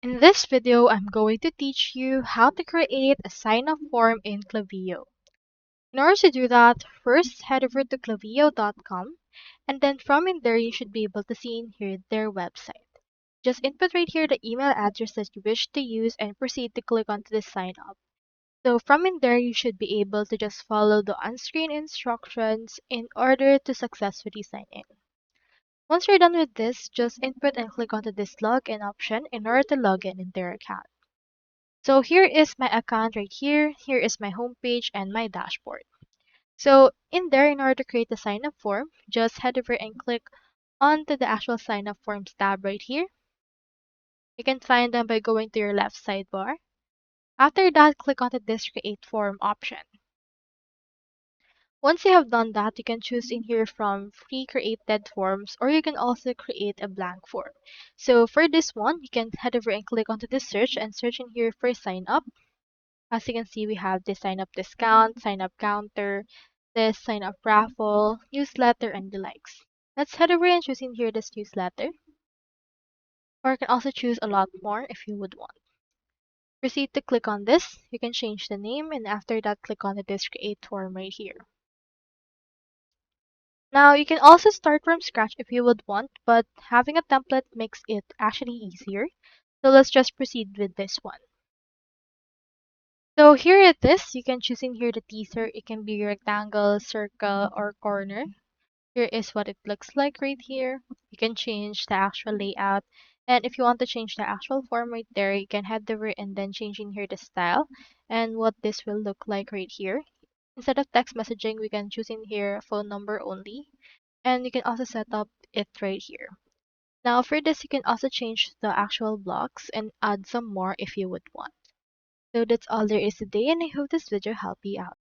In this video, I'm going to teach you how to create a sign-up form in Klaviyo. In order to do that, first head over to klaviyo.com, and then from in there you should be able to see in here their website. Just input right here the email address that you wish to use and proceed to click onto the sign up. So from in there you should be able to just follow the on-screen instructions in order to successfully sign in. Once you're done with this, just input and click onto this login option in order to log in their account. So here is my account right here. Here is my homepage and my dashboard. So in there, in order to create the sign up form, just head over and click onto the actual sign up forms tab right here. You can find them by going to your left sidebar. After that, click onto this create form option. Once you have done that, you can choose in here from free created forms, or you can also create a blank form. So for this one, you can head over and click onto this search and search in here for sign up. As you can see, we have the sign up discount, sign up counter, this sign up raffle, newsletter, and the likes. Let's head over and choose in here this newsletter. Or you can also choose a lot more if you would want. Proceed to click on this. You can change the name, and after that, click on this create form right here. Now, you can also start from scratch if you would want, but having a template makes it actually easier. So let's just proceed with this one. So here it is. You can choose in here the teaser. It can be rectangle, circle, or corner. Here is what it looks like right here. You can change the actual layout. And if you want to change the actual form right there, you can head over and then change in here the style and what this will look like right here. Instead of text messaging, we can choose in here phone number only. And you can also set up it right here. Now for this, you can also change the actual blocks and add some more if you would want. So that's all there is today, and I hope this video helped you out.